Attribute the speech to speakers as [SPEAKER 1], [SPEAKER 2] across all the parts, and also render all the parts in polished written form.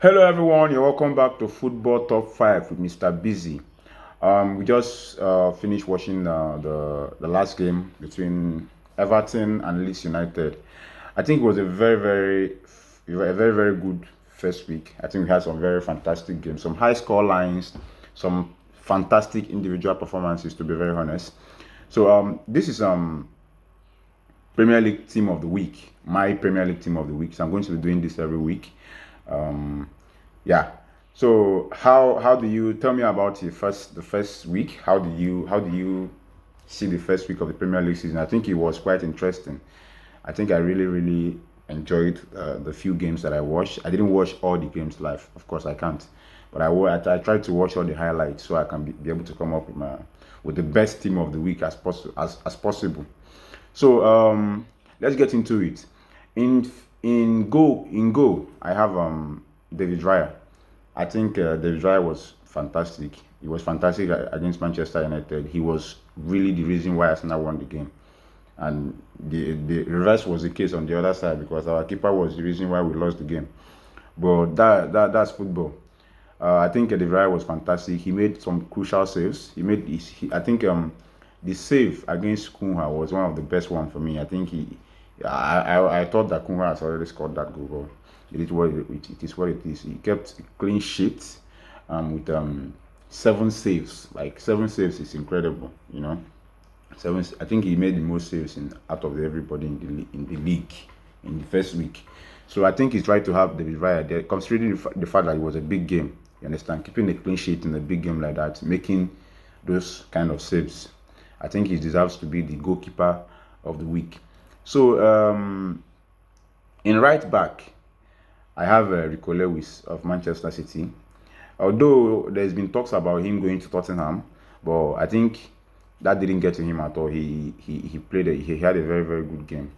[SPEAKER 1] Hello everyone, you're welcome back to Football Top 5 with Mr. Busy. We just finished watching the last game between Everton and Leeds United. I think it was a very good first week. I think we had some very fantastic games, some high score lines, some fantastic individual performances, to be very honest. So this is Premier League Team of the Week, my Premier League Team of the Week. So I'm going to be doing this every week. Yeah. So how do you tell me about the first week? How do you see the first week of the Premier League season? I think it was quite interesting. I think I really enjoyed the few games that I watched. I didn't watch all the games live, of course I can't, but I tried to watch all the highlights so I can be able to come up with the best team of the week as possible. So let's get into it. In goal, I have David Raya. I think David Raya was fantastic. He was fantastic against Manchester United. He was really the reason why Arsenal won the game. And the reverse was the case on the other side because our keeper was the reason why we lost the game. But that's football. I think De Vrij was fantastic. He made some crucial saves. I think the save against Kunha was one of the best one for me. I think I thought that Kunha has already scored that goal. But it is what it is. He kept a clean sheet with seven saves. Like 7 saves is incredible. Seven. I think he made the most saves out of everybody in the league in the first week. So I think he's right to have David Raya there, considering the fact that it was a big game. You understand? Keeping a clean sheet in a big game like that, making those kind of saves. I think he deserves to be the goalkeeper of the week. So in right back, I have Rico Lewis of Manchester City. Although there's been talks about him going to Tottenham, but I think that didn't get to him at all. He had a very good game.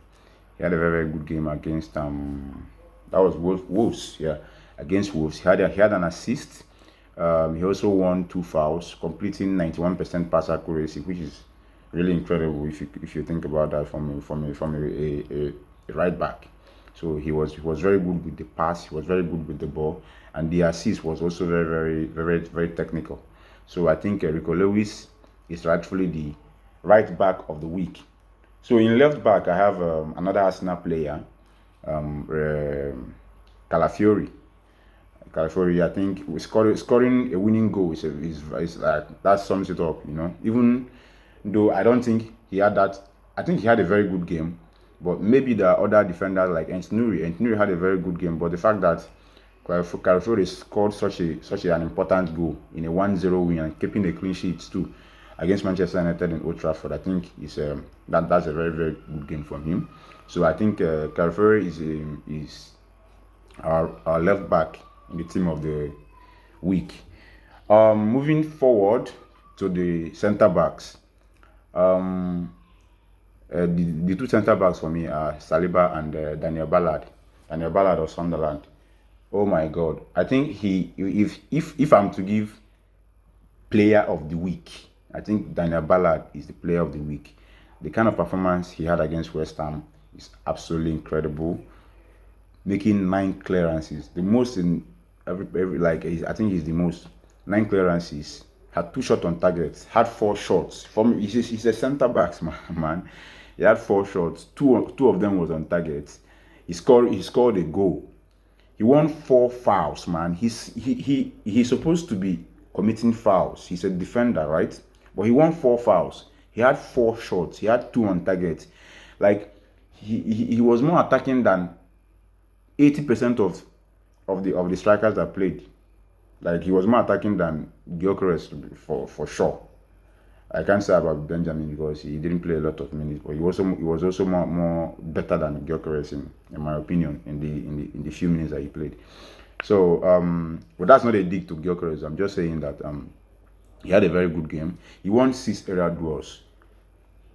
[SPEAKER 1] He had a very good game against that was Wolves, yeah, against Wolves. He had an assist. He also won 2 fouls, completing 91% pass accuracy, which is really incredible if you think about that from a right back. So he was very good with the pass. He was very good with the ball, and the assist was also very technical. So I think Rico Lewis is rightfully the right back of the week. So in left back, I have another Arsenal player, Calafiori. Calafiori, I think, scoring a winning goal is like that sums it up. Even though I don't think he had that, I think he had a very good game, but maybe the other defenders like Ent Nuri had a very good game, but the fact that Calafiori scored such an important goal in a 1-0 win and keeping a clean sheet too against Manchester United in Old Trafford, I think that's a very good game from him. So I think Calafiori is our left back in the team of the week. Moving forward to the centre backs, the two centre backs for me are Saliba and Daniel Ballard. Daniel Ballard of Sunderland. Oh my God! I think if I'm to give player of the week, I think Daniel Ballard is the player of the week. The kind of performance he had against West Ham is absolutely incredible. Making 9 clearances, the most in every like I think he's the most 9 clearances. Had 2 shots on target. Had 4 shots. He's a centre back man. He had 4 shots. Two of them was on target. He scored a goal. He won 4 fouls, man. He's supposed to be committing fouls. He's a defender, right? But he won 4 fouls. He had 4 shots. He had 2 on target. Like he was more attacking than 80% of the strikers that played. Like he was more attacking than Gyökeres for sure. I can't say about Benjamin because he didn't play a lot of minutes, but he was also more better than Gyökeres in my opinion in the few minutes that he played. So but that's not a dig to Gyökeres. I'm just saying that he had a very good game. He won 6 area duels,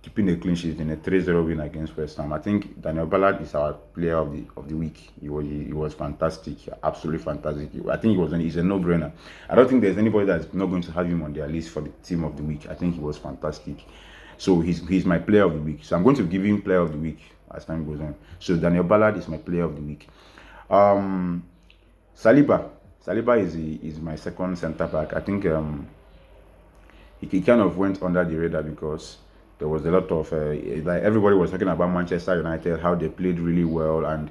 [SPEAKER 1] keeping a clean sheet in a 3-0 win against West Ham. I think Daniel Ballard is our player of the week. He was fantastic, absolutely fantastic. I think he's a no-brainer. I don't think there's anybody that's not going to have him on their list for the team of the week. I think he was fantastic. So he's my player of the week. So I'm going to give him player of the week as time goes on. So Daniel Ballard is my player of the week. Saliba Saliba is my second centre back. I think he kind of went under the radar because there was a lot of like everybody was talking about Manchester United, how they played really well, and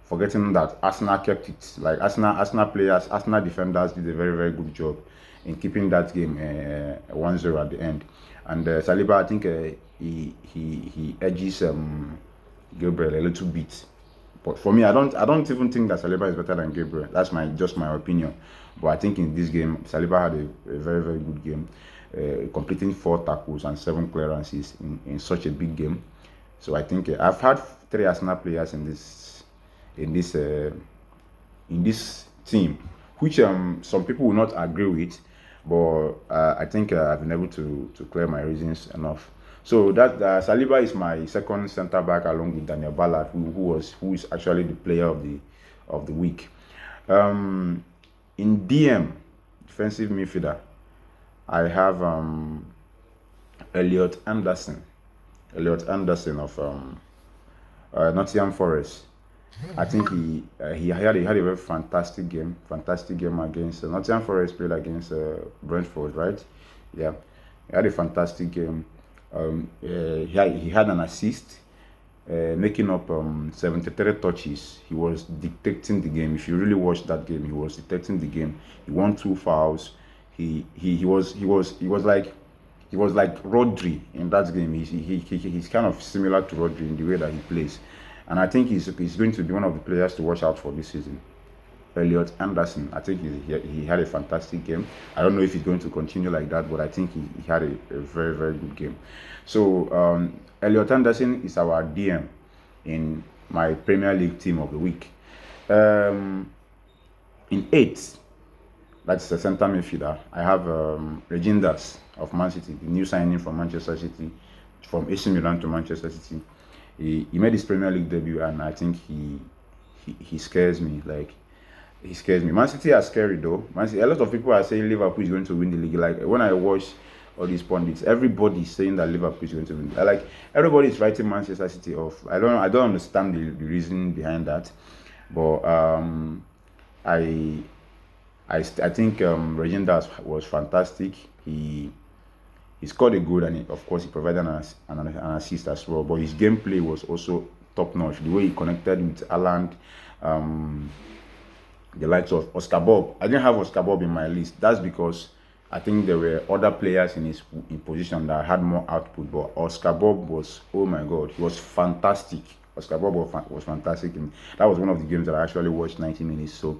[SPEAKER 1] forgetting that Arsenal kept it. Like Arsenal players, Arsenal defenders did a very very good job in keeping that game 1-0 at the end. And Saliba, I think he edges Gabriel a little bit. But for me, I don't even think that Saliba is better than Gabriel. That's just my opinion. But I think in this game, Saliba had a very very good game, completing 4 tackles and 7 clearances in such a big game. So I think I've had 3 Arsenal players in this team, which some people will not agree with, but I think I've been able to clear my reasons enough. So that Saliba is my second centre back along with Daniel Ballard, who is actually the player of the week. In DM, defensive midfielder, I have Elliot Anderson. Elliot Anderson of Nottingham Forest. I think he had a very fantastic game against Nottingham Forest. Played against Brentford, right? Yeah, he had a fantastic game. He had an assist, making up 73 touches. He was dictating the game. If you really watch that game, he was dictating the game. He won 2 fouls. He was like Rodri in that game. He's kind of similar to Rodri in the way that he plays, and I think he's going to be one of the players to watch out for this season. Elliot Anderson, I think he had a fantastic game. I don't know if he's going to continue like that, but I think he had a very very good game. So Elliot Anderson is our DM in my Premier League team of the week. In 8th, that's the centre midfielder, I have Regindas of Man City, the new signing from Manchester City, from AC Milan to Manchester City. He made his Premier League debut, and I think he scares me. Like, he scares me. Man City are scary though. A lot of people are saying Liverpool is going to win the league. Like, when I watch all these pundits, everybody is saying that Liverpool is going to win. Like, everybody is writing Manchester City off. I don't understand the reason behind that, but I think Regindas was fantastic. He scored a goal, and of course he provided an assist as well. But his gameplay was also top notch. The way he connected with Haaland, the likes of Oscar Bob. I didn't have Oscar Bob in my list. That's because I think there were other players in position that had more output. But Oscar Bob was, oh my God, he was fantastic. Oscar Bob was fantastic, and that was one of the games that I actually watched 90 minutes. So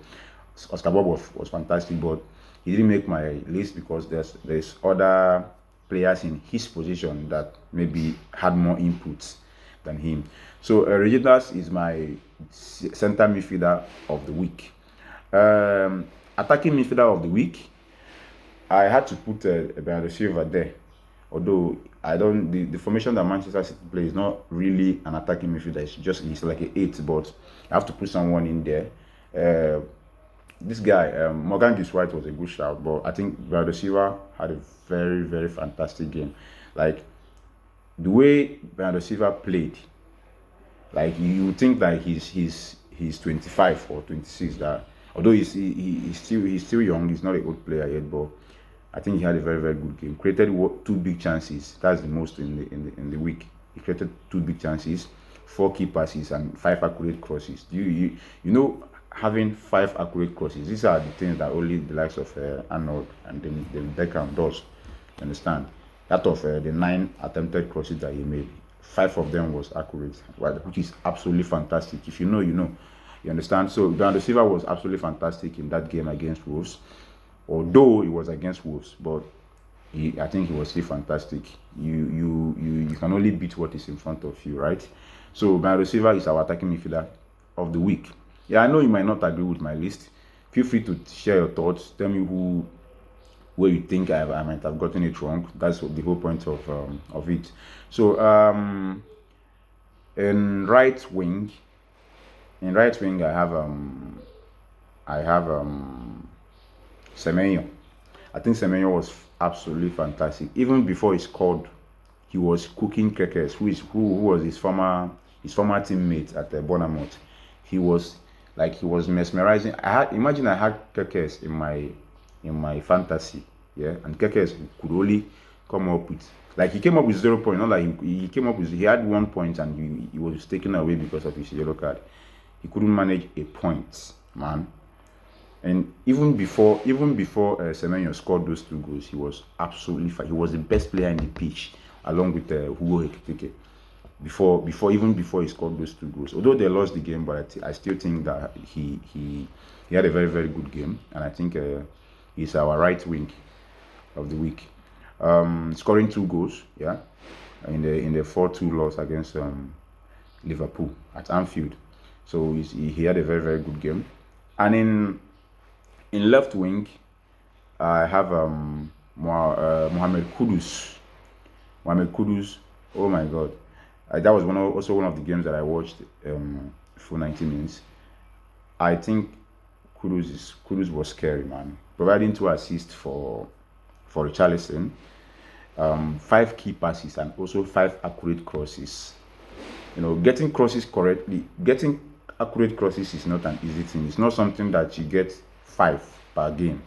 [SPEAKER 1] Oscar Bob was fantastic, but he didn't make my list because there's other players in his position that maybe had more inputs than him. So Regindas is my centre midfielder of the week. Attacking midfielder of the week, I had to put Bernardo Silva there. Although the formation that Manchester City plays is not really an attacking midfielder. He's like an 8, but I have to put someone in there. This guy, Morgan Giswhite, was a good shout, but I think Bernardo Silva had a very very fantastic game. Like, the way Bernardo Silva played, like, you think that he's 25 or 26. That although he's still young, he's not an old player yet, but I think he had a very very good game. Created 2 big chances. That's the most in the week. He created 2 big chances, 4 key passes, and 5 accurate crosses. You know, having 5 accurate crosses, these are the things that only the likes of Arnold and then Beckham does. You understand? Out of the 9 attempted crosses that he made, 5 of them was accurate, right? Which is absolutely fantastic. If you know, you know. You understand? So Bernardo Silva was absolutely fantastic in that game against Wolves. Although it was against Wolves, but I think he was still fantastic. You can only beat what is in front of you, right? So Bernardo Silva is our attacking midfielder of the week. Yeah, I know you might not agree with my list. Feel free to share your thoughts. Tell me where you think I might have gotten it wrong. That's the whole point of it. So in right wing, I have Semenyo. I think Semenyo was absolutely fantastic. Even before he scored, he was cooking Kekes, who was his former teammate at Bournemouth. He was Like he was mesmerizing. Imagine I had Kekes in my fantasy, yeah, and Kekes could only come up with, like, he came up with 0 point. Not like he came up with, he had 1 point and he was taken away because of his yellow card. He couldn't manage a point, man. And even before Semenyo scored those 2 goals, he was absolutely fine. He was the best player in the pitch, along with Hugo Ekitike. Before he scored those 2 goals, although they lost the game, but I still think that he had a very, very good game, and I think he's our right wing of the week, scoring 2 goals, yeah, in the 4-2 loss against Liverpool at Anfield. So he had a very, very good game. And in left wing, I have Mohamed Kudus. Mohamed Kudus. Oh my God, that was also one of the games that I watched for 90 minutes. I think Kudus was scary, man. Providing 2 assists for Richarlison, 5 key passes, and also 5 accurate crosses. Getting crosses correctly, getting accurate crosses is not an easy thing. It's not something that you get 5 per game.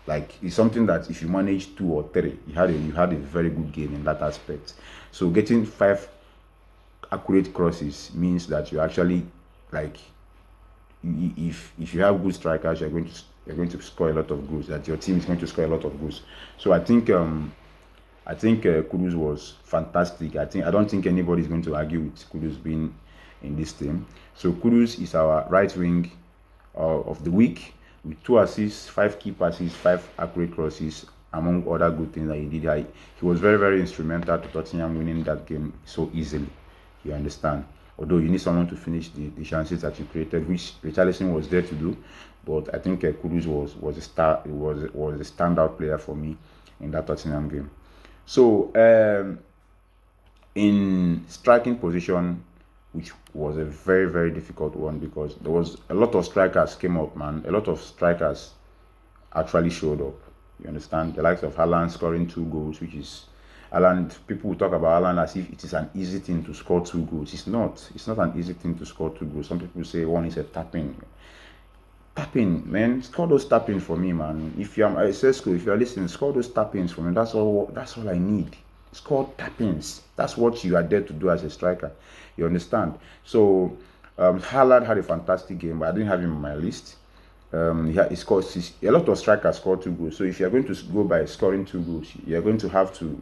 [SPEAKER 1] Like, it's something that if you manage 2 or 3, you had a very good game in that aspect. So getting 5 accurate crosses means that you actually, like, if you have good strikers, you're going to score a lot of goals. That your team is going to score a lot of goals. So I think Kudus was fantastic. I don't think anybody is going to argue with Kudus being in this team. So Kudus is our right wing of the week, with 2 assists, 5 key passes, 5 accurate crosses, among other good things that he did. He was very, very instrumental to Tottenham winning that game so easily. You understand? Although you need someone to finish the chances that you created, which Richarlison was there to do. But I think Kudus was a star. Was a standout player for me in that Tottenham game. So in striking position, which was a very, very difficult one, because there was a lot of strikers came up, man. A lot of strikers actually showed up. You understand? The likes of Haaland scoring 2 goals, which is Haaland. People will talk about Haaland as if it is an easy thing to score 2 goals. It's not. It's not an easy thing to score 2 goals. Some people say one is a tapping. Tapping, man. Score those tappings for me, man. If you're listening, score those tappings for me. That's all I need. Score tappings. That's what you are there to do as a striker. You understand? So Haaland had a fantastic game, but I didn't have him on my list. He scored a lot of strikers scored 2 goals. So if you're going to go by scoring 2 goals, you're going to have to.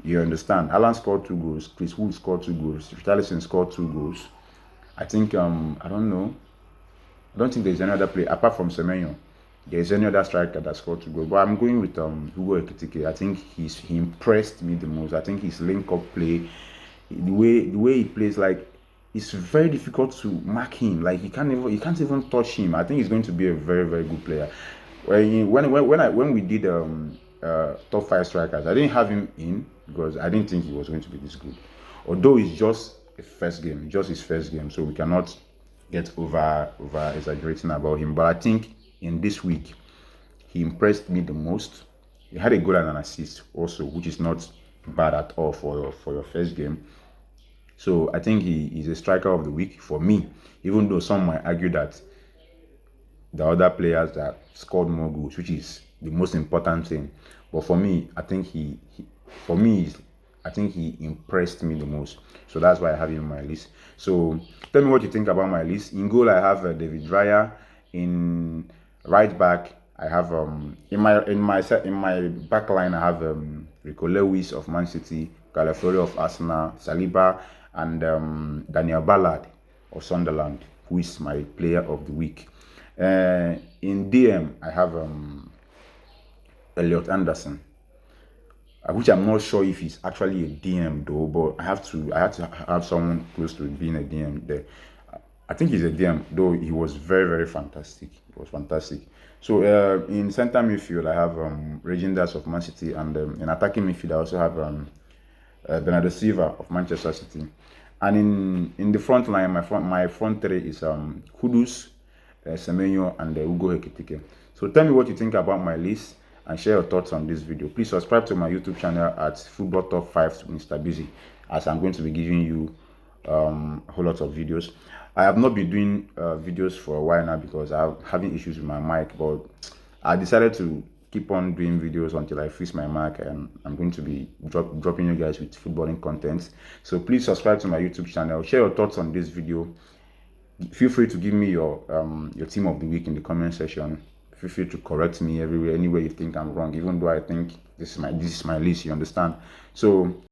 [SPEAKER 1] You understand? Haaland scored 2 goals. Chris Wood scored 2 goals. Richarlison scored 2 goals. I think I don't know. I don't think there's any other player apart from Semenyo. There's any other striker that scored 2 goals. But I'm going with Hugo Ekitike. I think he impressed me the most. I think his link-up play, the way he plays, like, it's very difficult to mark him. Like, you can't even touch him. I think he's going to be a very, very good player. When we did top 5 strikers, I didn't have him in because I didn't think he was going to be this good. Although it's just his first game, so we cannot get over exaggerating about him. But I think in this week, he impressed me the most. He had a goal and an assist also, which is not bad at all for your first game. So I think he is a striker of the week for me, even though some might argue that the other players that scored more goals, which is the most important thing. But for me, I think he impressed me the most. So that's why I have him on my list. So tell me what you think about my list. In goal, I have David Raya. In right back, I have in my back line, I have Rico Lewis of Man City, Calafiori of Arsenal, Saliba, and Daniel Ballard of Sunderland, who is my player of the week. In DM, I have Elliot Anderson, which I'm not sure if he's actually a DM though, but I have to have someone close to being a DM there. I think he's a DM, though he was very, very fantastic. It was fantastic. So in center midfield, I have Regindas of Man City, and in attacking midfield, I also have Bernardo Silva of Manchester City. And in the front line, my front three is Kudus, Semenyo, and Hugo Ekitike. So tell me what you think about my list and share your thoughts on this video. Please subscribe to my YouTube channel at Football Top 5 with Mr. Busy, as I'm going to be giving you a whole lot of videos. I have not been doing videos for a while now because I'm having issues with my mic, but I decided to keep on doing videos until I fix my mic, and I'm going to be dropping you guys with footballing content. So please subscribe to my YouTube channel, share your thoughts on this video. Feel free to give me your team of the week in the comment section. Feel free to correct me everywhere, anywhere you think I'm wrong, even though I think this is my list, you understand? So